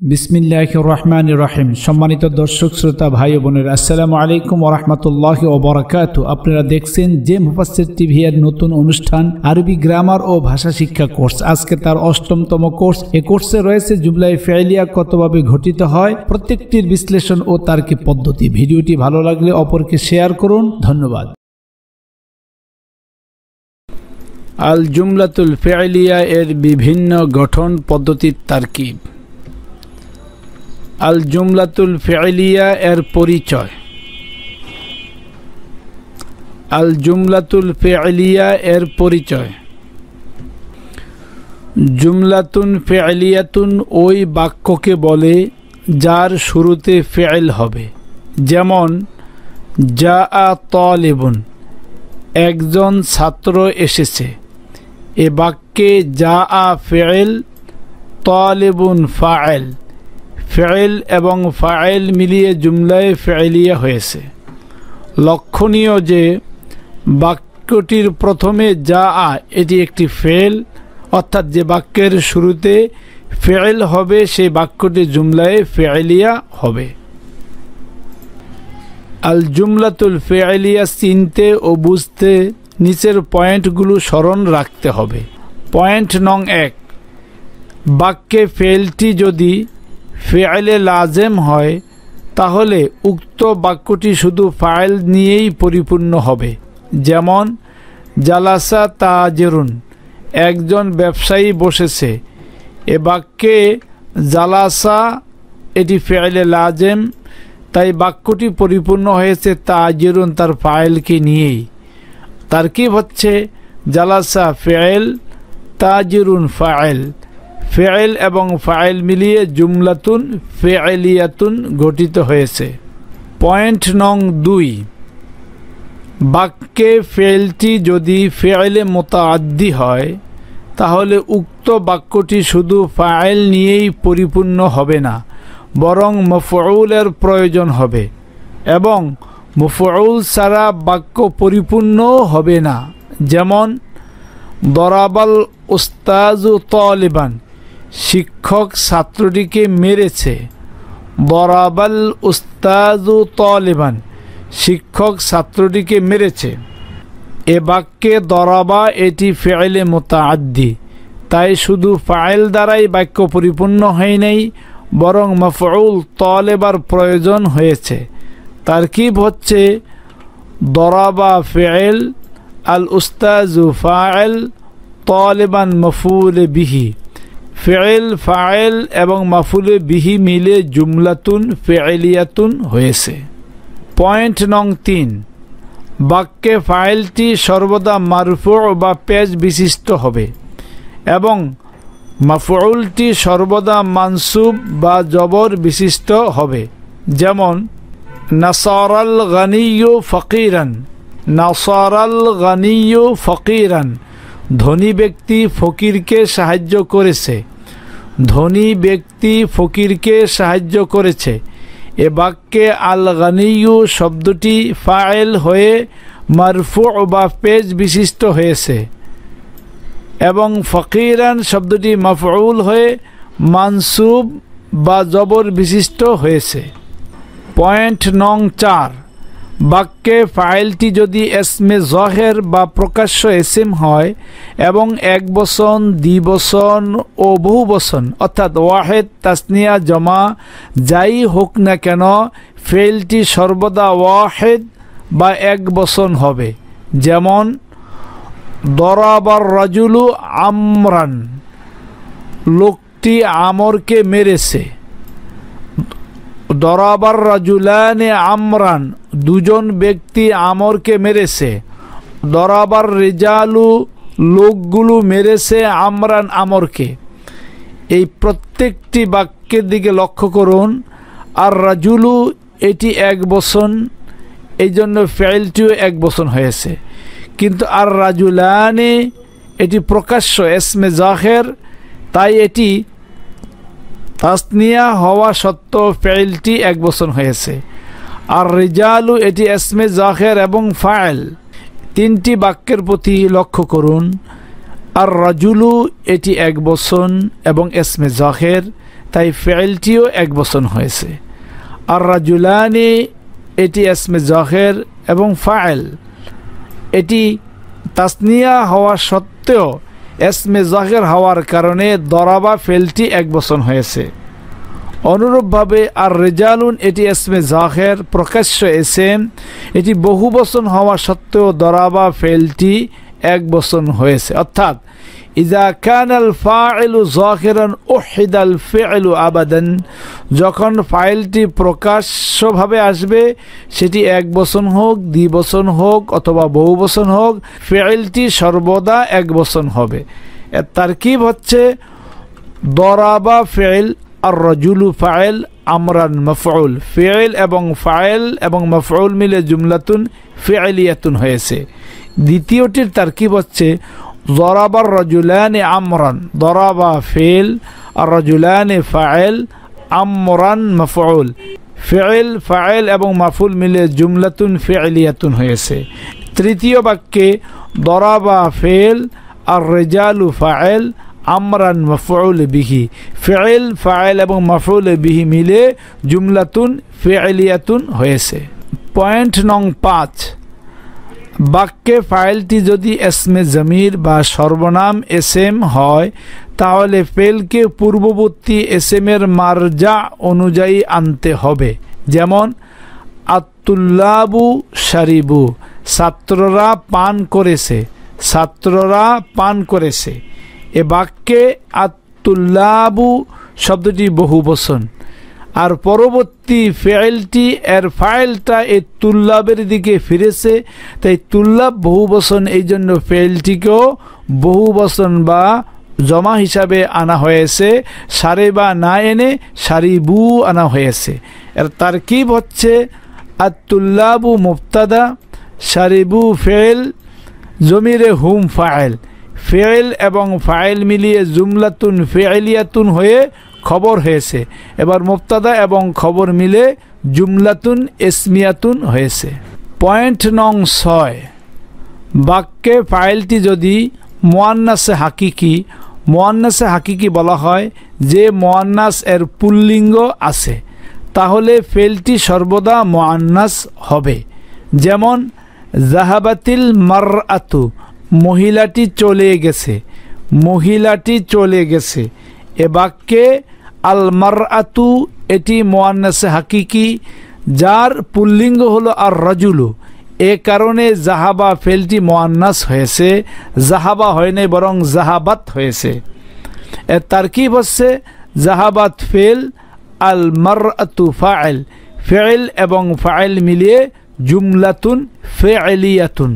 বিসমিল্লাহির রহমানির রহিম। সম্মানিত দর্শক শ্রোতা ভাই বোনের, আসসালামু আলাইকুম ওয়া রাহমাতুল্লাহি ওয়া বারাকাতুহু। আপনারা দেখছেন যে মুফাসসির টিভি এর নতুন অনুষ্ঠান আরবি গ্রামার ও ভাষা শিক্ষা কোর্স। আজকে তার ৮ম কোর্স। এই কোর্সে রয়েছে জুমলায়ে ফি'লিয়া কতভাবে গঠিত হয়, প্রত্যেকটির বিশ্লেষণ ও তার্কিক পদ্ধতি। ভিডিওটি ভালো লাগলে অপরকে শেয়ার করুন। ধন্যবাদ। আল জুমলাতুল ফি'লিয়া এর বিভিন্ন গঠন পদ্ধতির তারকিব। আল জুমলাতুল ফি'লিয়া এর পরিচয়। আল জুমলাতুল ফি'লিয়া এর পরিচয়। জুমলাতুন ফি'লিয়াতুন ওই বাক্যকে বলে যার শুরুতে ফি'ল হবে, যেমন জাআ তালিবুন, একজন ছাত্র এসেছে। এ বাক্যে জাআ ফি'ল, তালিবুন ফাইল। ফি'ল এবং ফাইল মিলিয়ে জুমলায়ে ফি'লিয়া হয়েছে। লক্ষণীয় যে বাক্যটির প্রথমে জাআ এটি একটি ফি'ল, অর্থাৎ যে বাক্যের শুরুতে ফি'ল হবে সেই বাক্যটি জুমলায়ে ফি'লিয়া হবে। আল জুমলাতুল ফি'লিয়া চিনতে ও বুঝতে নিচের পয়েন্টগুলো স্মরণ রাখতে হবে। পয়েন্ট নং ১, বাক্যে ফি'লটি যদি ফি'লে লাজেম হয় তাহলে উক্ত বাক্যটি শুধু ফাইল নিয়েই পরিপূর্ণ হবে, যেমন জালাসা তাজিরুন, একজন ব্যবসায়ী বসেছে। এ বাক্যে জালাসা এটি ফি'লে লাজেম, তাই বাক্যটি পরিপূর্ণ হয়েছে তাজিরুন তার ফাইলকে নিয়েই। তারকিব হচ্ছে জালাসা ফি'ল, তাজিরুন ফাইল। ফি'ল এবং ফাইল মিলিয়ে জুমলাতুন ফি'লিয়াতুন গঠিত হয়েছে। পয়েন্ট নং ২, বাক্যে ফি'লটি যদি ফি'লে মুতাআদ্দি হয় তাহলে উক্ত বাক্যটি শুধু ফাইল নিয়েই পরিপূর্ণ হবে না, বরং মফউলের প্রয়োজন হবে, এবং মফউল ছাড়া বাক্য পরিপূর্ণ হবে না। যেমন দরাবাল উস্তাজু তালিবান, শিক্ষক ছাত্রটিকে মেরেছে। দরাবাল উস্তাজু তালিবান, শিক্ষক ছাত্রটিকে মেরেছে। এ বাক্যে দরাবা এটি ফি'লে মুতাআদ্দি, তাই শুধু ফাইল দ্বারাই বাক্য পরিপূর্ণ হয় নাই, বরং মফউল তালেবার প্রয়োজন হয়েছে। তারকিব হচ্ছে দরাবা ফি'ল, আল উস্তাজু ফাইল, তালিবান মফউল বিহি। ফি'ল, ফাইল এবং মাফুল বিহি মিলে জুমলাতুন ফি'লিয়াতুন হয়েছে। পয়েন্ট নং ৩, বাক্যে ফাইলটি সর্বদা মারফু বা পেশ বিশিষ্ট হবে এবং মাফউলটি সর্বদা মানসুব বা জবর বিশিষ্ট হবে। যেমন নাসারাল গানিয়্যু ফকিরান, নাসারাল গানিয়্যু ফকিরান, ধনী ব্যক্তি ফকিরকে সাহায্য করেছে। ধনী ব্যক্তি ফকিরকে সাহায্য করেছে। এ বাক্যে আল গানিয়্যু শব্দটি ফাইল হয়ে মারফু বা পেশ বিশিষ্ট হয়েছে এবং ফকিরান শব্দটি মাফউল হয়ে মানসুব বা জবর বিশিষ্ট হয়েছে। পয়েন্ট নং ৪, বাক্যে ফাইলটি যদি এসমে জহের বা প্রকাশ্য এসেম হয় এবং এক বচন, দ্বিবচন ও বহু বচন, অর্থাৎ ওয়াহেদ, তাসনিয়া, জমা যাই হোক না কেন, ফি'লটি সর্বদা ওয়াহেদ বা এক বচন হবে। যেমন দরাবার রাজুলু আমরান, লোকটি আমরকে মেরেছে। দরাবার রাজুলানে আমরান, দুজন ব্যক্তি আমরকে মেরেছে। দরাবার রিজালু, লোকগুলো মেরেছে আমরান আমরকে। এই প্রত্যেকটি বাক্যের দিকে লক্ষ্য করুন। আর রাজুলু এটি এক বচন, এই জন্য ফি'লটিও এক বচন হয়েছে, কিন্তু আর রাজুলানে এটি প্রকাশ্য এসমে জাহের, তাই এটি তাসনিয়া হওয়া সত্ত্বেও ফি'লটি এক বচন হয়েছে। আর রিজালু এটি এসমে জাহের এবং ফাইল। তিনটি বাক্যের প্রতি লক্ষ্য করুন। আর রাজুলু এটি এক বচন এবং এসমে জাহের, তাই ফেলটিও এক বচন হয়েছে। আর রাজুলানি এটি ইসমে জাহির এবং ফাইল, এটি তাসনিয়া হওয়া সত্ত্বেও ইসমে জাহির হওয়ার কারণে দরাবা ফেলটি এক বচন হয়েছে। অনুরূপভাবে আর রিজালুন এটি ইসমে জাহির প্রকাশ্য ইসম, এটি বহু বচন হওয়া সত্ত্বেও দরাবা ফেলটি এক বচন হয়েছে। অর্থাৎ ইজা কানাল ফাইলু জাহিরান উহিদাল ফি'লু আবাদান, যখন ফাইলটি প্রকাশ্যভাবে আসবে সেটি এক বচন হোক, দ্বিবচন হোক অথবা বহু বচন হোক, ফি'লটি সর্বদা এক বচন হবে। এর তারকিব হচ্ছে দরাবা ফি'ল, আর রাজুলু ফাইল, আমরান মাফউল। ফি'ল এবং ফাইল এবং মাফউল মিলে জুমলাতুন ফি'লিয়াতুন হয়েছে। দ্বিতীয়টির তারকিব হচ্ছে দরাবার রাজুলানি আমরান, দরাবা ফিল, আর রাজুলানি ফাইল, আমরান মাফউল। ফিল, ফাইল এবং মাফউল মিলে জুমলাতুন ফি'লিয়াতুন হয়েছে। তৃতীয় বাক্যে দরাবা ফিল, আর রিজালু ফাইল, আমরান মাফউল বিহি। ফিল, ফাইল এবং মাফউল বিহি মিলে জুমলাতুন ফি'লিয়াতুন হয়েছে। পয়েন্ট নং 5, বাক্যে ফাইলটি যদি ইসমে জমির বা সর্বনাম এসএম হয় তাহলে ফেলকে পূর্ববর্তী এসএমের মারজা অনুযায়ী আনতে হবে। যেমন আতুল্লাবু শারিবু, ছাত্ররা পান করেছে, ছাত্ররা পান করেছে। এ বাক্যে আতুল্লাবু শব্দটি বহু বচন, আর পরবর্তী ফেলটি এর ফাইলটা এই তুল্লাবের দিকে ফিরেছে, তাই তুল্লাব বহু বচন, এই জন্য ফেলটিকেও বহু বচন বা জমা হিসাবে আনা হয়েছে। সারে বা না এনে সারিবু আনা হয়েছে। এর তারকিব হচ্ছে আতুল্লাবু মুবতাদা, সারিবু ফেল, জমিরে হুম ফাইল। ফেল এবং ফাইল মিলিয়ে জুমলাতুন ফি'লিয়াতুন হয়ে খবর হয়েছে। এবার মুবতাদা এবং খবর মিলে জুমলাতুন ইসমিয়াতুন হয়েছে। পয়েন্ট নং 6, বাক্যে ফাইলটি যদি মুয়ান্নাসে হাকিকি, মুয়ান্নাসে হাকিকি বলা হয় যে মুয়ান্নাস এর পুল্লিঙ্গ আছে, তাহলে ফেলটি সর্বদা মুয়ান্নাস হবে। যেমন জাহাবাতিল মারআতু, মহিলাটি চলে গেছে, মহিলাটি চলে গেছে। এ বাক্যে আল মারআতু এটি মুয়ান্নাসে হাকিকি, যার পুল্লিঙ্গ হলো আর রাজুলু, এ কারণে জাহাবা ফেলটি মুয়ান্নাস হয়েছে, জাহাবা হয় নাই বরং জাহাবাত হয়েছে। এর তারকিব হচ্ছে জাহাবাত ফেল, আল মারআতু ফাইল, ফেল এবং ফাইল মিলিয়ে জুমলাতুন ফি'লিয়াতুন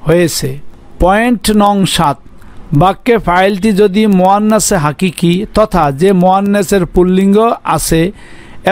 হয়েছে। পয়েন্ট নং 7, বাক্যে ফাইলটি যদি মুয়ান্নাসে হাকিকি তথা যে মুয়ান্নাসের পুল্লিঙ্গ আছে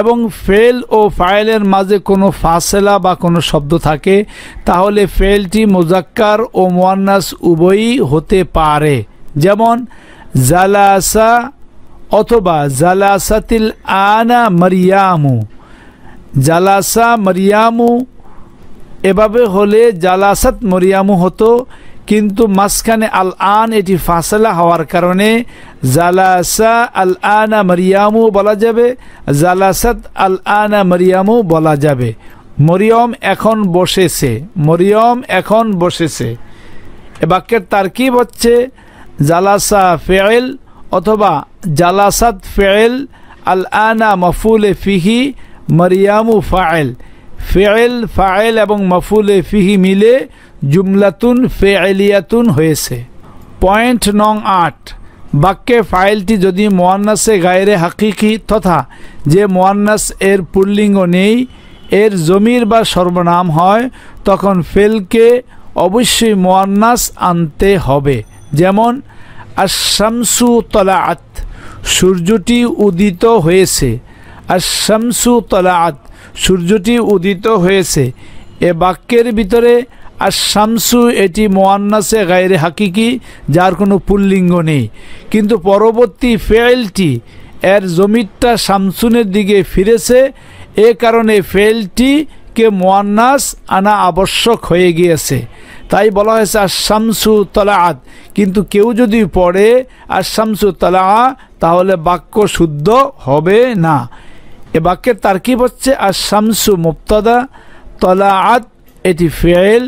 এবং ফেল ও ফাইলের মাঝে কোনো ফাসেলা বা কোনো শব্দ থাকে, তাহলে ফেলটি মুজাক্কার ও মুয়ান্নাস উভয়ই হতে পারে। যেমন জালাসা অথবা জালাসাতিল আনা মারিয়ামু, জালাসা মারিয়ামু, এভাবে হলে জালাসাত মারিয়ামু হতো, কিন্তু মাঝখানে আল আন এটি ফাসলা হওয়ার কারণে জালাসা আল আনা মারিয়ামু বলা যাবে, জালাসাত আল আনা মারিয়ামু বলা যাবে। মরিয়ম এখন বসেছে, মরিয়ম এখন বসেছে। এ বাক্যের তারকিব হচ্ছে জালাসা ফেল অথবা জালাসাত ফেল, আল আনা মাফুলে ফিহি, মারিয়ামু ফাইল। ফেল, ফাইল এবং মাফুলে ফিহি মিলে জুমলাতুন ফি'লিয়াতুন হয়েছে। পয়েন্ট নং 8, বাক্যে ফাইলটি যদি মুয়ান্নাসে গায়রে হাকিকি তথা যে মুয়ান্নাস এর পুল্লিঙ্গ নেই এর জমির বা সর্বনাম হয়, তখন ফেলকে অবশ্যই মুয়ান্নাস আনতে হবে। যেমন আশ-শামসু তলাআত, সূর্যটি উদিত হয়েছে, আশ-শামসু তলাআত, সূর্যটি উদিত হয়েছে। এ বাক্যের ভিতরে আশ-শামসু এটি মুয়ান্নাসে গায়রে হাকিকি, যার কোনো পুল্লিঙ্গ নেই, কিন্তু পরবর্তী ফেলটি এর জমিরটা শামসুনের দিকে ফিরেছে, এ কারণে ফেলটিকে মুয়ান্নাস আনা আবশ্যক হয়ে গিয়েছে। তাই বলা হয়েছে আশ-শামসু তালাআত। কিন্তু কেউ যদি পড়ে আশ-শামসু তালা, তাহলে বাক্য শুদ্ধ হবে না। এ বাক্যের তারকিব হচ্ছে আশ-শামসু মুবতাদা, তালাআত এটি ফেল,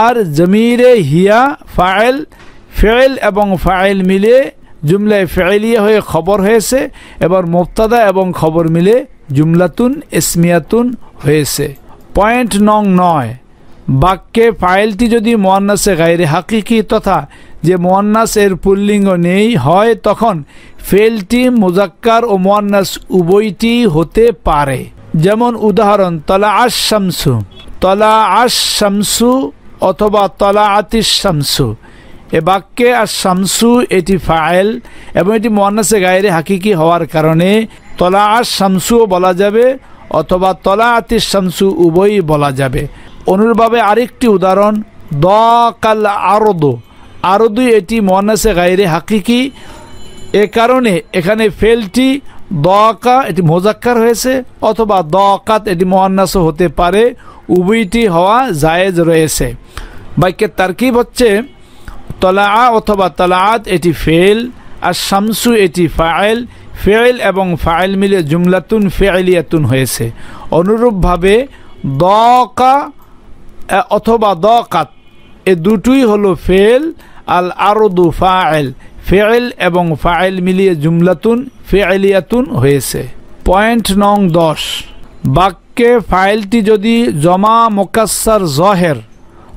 আর জমিরে হিয়া ফাইল। ফেল এবং ফাইল মিলে জুমলায় ফেলিয়া হয়ে খবর হয়েছে। এবার মুবতাদা এবং খবর মিলে জুমলাতুন ইসমিয়াতুন হয়েছে। পয়েন্ট নং 9, বাক্যে ফাইলটি যদি মুয়ান্নাসে গায়রে হাকিকি তথা যে মুয়ান্নাস এর পুল্লিঙ্গ নেই হয়, তখন ফেলটি মুজাক্কার ও মুয়ান্নাস উভয়টি হতে পারে। যেমন উদাহরণ তলা আশ শামসু, তলা আশ শামসু অথবা তলা আতিস শামসু। এ বাক্যে আশ শামসু এটি ফাইল এবং এটি মুয়ান্নাসে গায়রে হাকিকি হওয়ার কারণে তলা আশ শামসুও বলা যাবে অথবা তলা আতিস শামসু উভয়ই বলা যাবে। অনুরূপভাবে আরেকটি উদাহরণ দাকাল আরদু, আরদু এটি মুয়ান্নাসে গায়রে হাকিকি, এ কারণে এখানে ফেলটি দাকা এটি মুজাক্কার হয়েছে অথবা দাকাত এটি মুয়ান্নাসও হতে পারে, উভয়টি হওয়া জায়েজ রয়েছে। বাক্যের তারকিব হচ্ছে তলা অথবা তালাআত এটি ফেল, আর শামসু এটি ফাইল। ফেল এবং ফাইল মিলে জুমলাতুন ফেলিয়াতুন হয়েছে। অনুরূপভাবে দাকা অথবা দাকাত এ দুটোই হলো ফেল, আল আরদু ফাইল। ফেল এবং ফাইল মিলিয়ে জুমলাতুন ফেলিয়াতুন হয়েছে। পয়েন্ট নং 10, বাক্যে ফাইলটি যদি জমা মুকাসসার জহের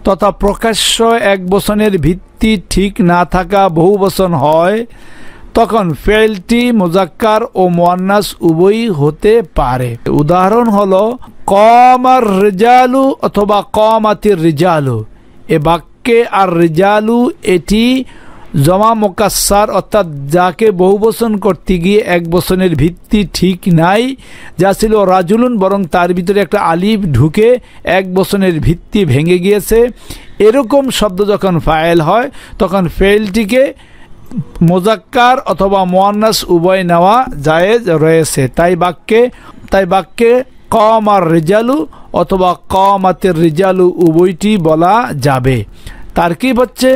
তথা প্রকাশ্য এক বচনের ভিত্তি ঠিক না থাকা বহুবচন হয়, তখন ফেলটি মুজাক্কার ও মুয়ান্নাস উভয়ই হতে পারে। উদাহরণ হলো কমার রিজালু অথবা কমাতির রিজালু। এ বাক্যে আর রিজালু এটি জমা মুকাসসার, অর্থাৎ যাকে বহুবচন করতে গিয়ে এক বচনের ভিত্তি ঠিক নাই, যা ছিল রাজুলুন, বরং তার ভিতরে একটা আলিফ ঢুকে এক বচনের ভিত্তি ভেঙে গিয়েছে। এরকম শব্দ যখন ফাইল হয় তখন ফেলটিকে মুজাক্কার অথবা মুয়ান্নাস উভয় নেওয়া জায়েজ রয়েছে। তাই বাক্যে কমার রিজালু অথবা কমাতের রিজালু উভয়টি বলা যাবে। তারকিব হচ্ছে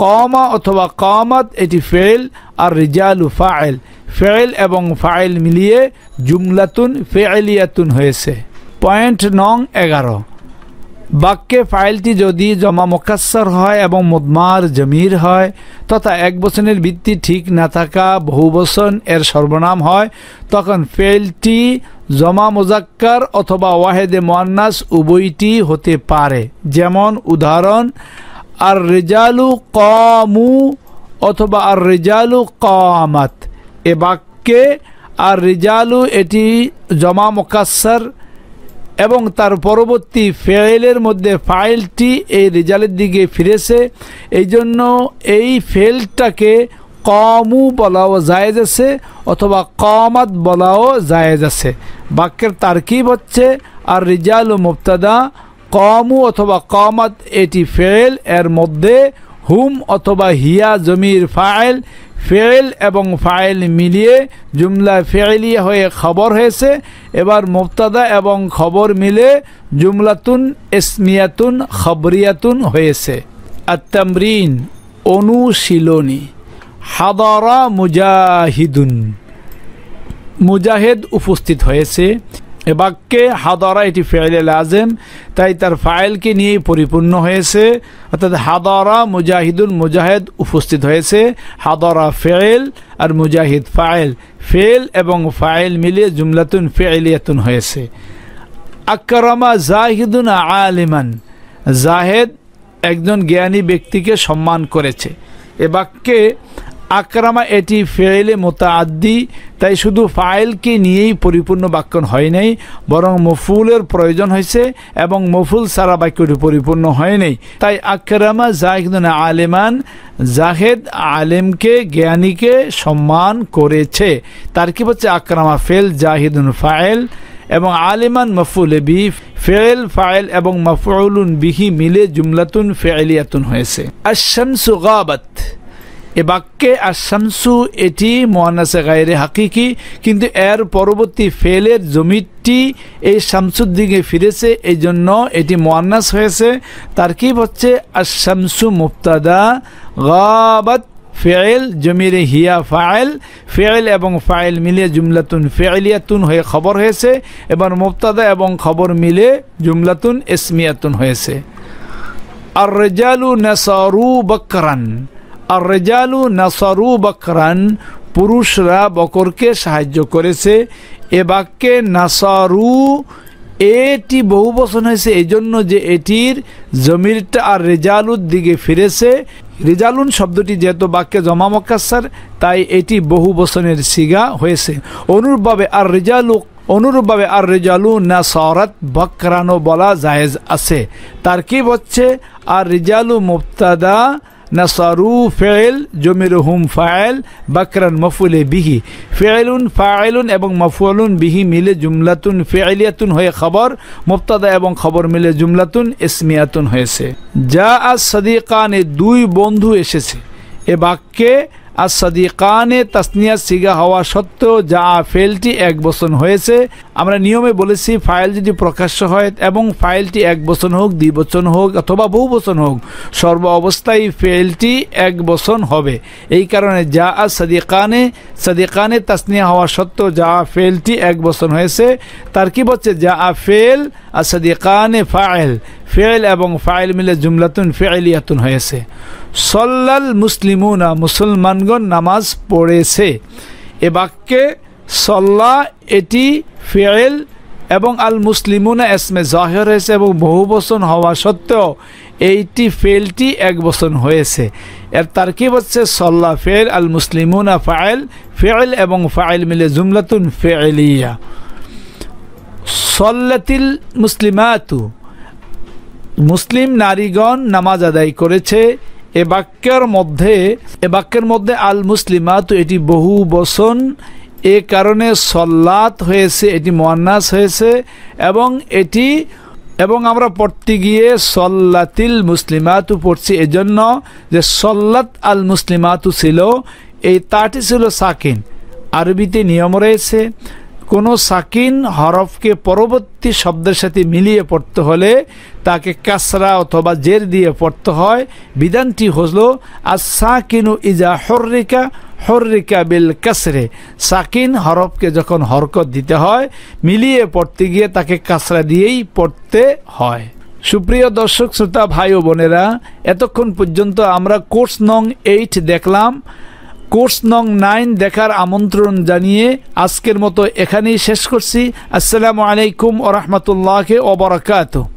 কমা অথবা কমাত এটি ফেল, আর রিজালু ফাইল। ফেল এবং ফাইল মিলিয়ে জুমলাতুন ফেলিয়াতুন হয়েছে। পয়েন্ট নং 11, বাক্যে ফাইলটি যদি জমা মুকাসসার হয় এবং মুদমার জমির হয় তথা এক বচনের ভিত্তি ঠিক না থাকা বহুবচন এর সর্বনাম হয়, তখন ফেলটি জমা মুজাক্কার অথবা ওয়াহেদে মুয়ান্নাস উভয়টি হতে পারে। যেমন উদাহরণ আর রিজালু কামু অথবা আর রিজালু কামাত। এ বাক্যে আর রিজালু এটি জমা মুকাসসার এবং তার পরবর্তী ফেলের মধ্যে ফাইলটি এই রিজালের দিকে ফিরেছে, এই জন্য এই ফেলটাকে কমু বলাও জায়েজ আছে অথবা কামাত বলাও জায়েজ আছে। বাক্যের তারকিব হচ্ছে আর রিজালু মুবতাদা, কমু অথবা কামাত এটি ফেল, এর মধ্যে হুম অথবা হিয়া জমির ফাইল। ফেল এবং ফাইল মিলিয়ে জুমলা ফেলিয়া হয়ে খবর হয়েছে। এবার মুবতাদা এবং খবর মিলে জুমলাতুন ইসমিয়াতুন খবরিয়াতুন হয়েছে। আত-তামরিন অনুশীলনী। হাদারা মুজাহিদুন, মুজাহিদ উপস্থিত হয়েছে। এ বাক্যে হাদারা এটি ফেলে লাজেম, তাই তার ফাইলকে নিয়েই পরিপূর্ণ হয়েছে, অর্থাৎ হাদারা মুজাহিদুন, মুজাহিদ উপস্থিত হয়েছে। হাদারা ফেল আর মুজাহিদ ফাইল। ফেল এবং ফাইল মিলিয়ে জুমলাতুন ফেলিয়াতুন হয়েছে। আকরামা জাহিদুন আলিমান, জাহেদ একজন জ্ঞানী ব্যক্তিকে সম্মান করেছে। এ বাক্যে আকরামা এটি ফেলে মুতাআদ্দি, তাই শুধু ফাইলকে নিয়েই পরিপূর্ণ বাক্য হয় নাই, বরং মফুলের প্রয়োজন হয়েছে এবং মফুল ছাড়া বাক্যটি পরিপূর্ণ হয় নাই। তাই আকরামা জাহিদুন আলিমান, জাহেদ আলেমকে জ্ঞানীকে সম্মান করেছে। তার কি হচ্ছে আকরামা ফেল, জাহিদুন ফাইল এবং আলিমান মফুল বি। ফেল ফাইল এবং মফউলুন বিহি মিলে জুমলাতুন ফেলিয়াতুন হয়েছে। আশ-শামসু গাবাত, এ বাক্যে আশ-শামসু এটি মুয়ান্নাসে গায়রে হাকিকি, কিন্তু এর পরবর্তী ফেলের জমিরটি এই শামসুর দিকে ফিরেছে, এই জন্য এটি মুয়ান্নাস হয়েছে। তারকিব হচ্ছে আশ-শামসু মুবতাদা, গাবাত ফেল, জমিরে হিয়া ফাইল, ফেল এবং ফাইল মিলে জুমলাতুন ফেলিয়াতুন হয়ে খবর হয়েছে, এবার মুবতাদা এবং খবর মিলে জুমলাতুন ইসমিয়াতুন হয়েছে। আর রিজালু নাসারু বকরান, আর রিজালু নাসারু বকরান, পুরুষরা বকরকে সাহায্য করেছে। এ বাক্যে নাসারু এটি বহু বচন হয়েছে এই জন্য যে এটির জমিরটা আর রিজালুর দিকে ফিরেছে। রিজালুন শব্দটি যেহেতু বাক্যে জমা মুকাসসার, তাই এটি বহু বচনের সিগা হয়েছে। অনুরূপভাবে আর রিজালু নাসারাত বকরানও বলা জায়েজ আছে। তারকিব হচ্ছে আর রিজালু মুবতাদা, নাসারু ফেল, জমিরুহুম ফাইল, বকরান মফউলে বিহি, ফেলুন ফাইলুন এবং মফউলুন বিহি মিলে জুমলাতুন ফেলিয়াতুন হয়ে খবর, মুবতাদা এবং খবর মিলে জুমলাতুন ইসমিয়াতুন হয়েছে। যা আস-সাদিকানে, দুই বন্ধু এসেছে। এ বাক্যে আস-সাদিকানে তাসনিয়া সিগা হওয়া সত্ত্বেও যা ফেলটি এক বচন হয়েছে। আমরা নিয়মে বলেছি ফাইল যদি প্রকাশ্য হয় এবং ফাইলটি এক বচন হোক, দ্বিবচন হোক অথবা বহু বচন হোক, সর্ব অবস্থায় ফেলটি এক বচন হবে। এই কারণে যা আস-সাদিকানে, সাদিকানে তাসনিয়া হওয়া সত্ত্বেও যা ফেলটি এক বচন হয়েছে। তারকিব হচ্ছে যা ফেল, আস-সাদিকানে ফাইল, ফেল এবং ফাইল মিলে জুমলাতুন ফেলিয়াতুন হয়েছে। সল্লাল মুসলিমুনা, মুসলমানগণ নামাজ পড়েছে। এ বাক্যে সল্লা এটি ফেল এবং আল মুসলিমুনা ইসমে জাহির হয়েছে এবং বহু বচন হওয়া সত্ত্বেও এইটি ফেলটি এক বচন হয়েছে। এর তারকিব হচ্ছে সল্লা ফেল, আল মুসলিমুনা ফাইল, ফেল এবং ফাইল মিলে জুমলাতুন ফেলিয়া। সল্লাতিল মুসলিমাতু, মুসলিম নারীগণ নামাজ আদায় করেছে। এ বাক্যের মধ্যে আল মুসলিমাতু এটি বহু বচন, এ কারণে সল্লাত হয়েছে, এটি মুয়ান্নাস হয়েছে এবং আমরা পড়তে গিয়ে সল্লাতিল মুসলিমাতু পড়ছি এজন্য যে সল্লাত আল মুসলিমাতু ছিল, এই তাটি ছিল সাকিন। আরবিতে নিয়ম রয়েছে কোনো সাকিন হরফকে পরবর্তী শব্দের সাথে মিলিয়ে পড়তে হলে তাকে কাসরা অথবা জের দিয়ে পড়তে হয়। বিধানটি হলো আস-সাকিনু ইজা হররিকা বিল কাসরে, সাকিন হরফকে যখন হরকত দিতে হয় মিলিয়ে পড়তে গিয়ে তাকে কাসরা দিয়েই পড়তে হয়। সুপ্রিয় দর্শক শ্রোতা ভাই ও বোনেরা, এতক্ষণ পর্যন্ত আমরা কোর্স নং 8 দেখলাম। কোর্স নং 9 দেখার আমন্ত্রণ জানিয়ে আজকের মতো এখানেই শেষ করছি। আসসালামু আলাইকুম ওয়া রাহমাতুল্লাহি ওয়া বারাকাতুহু।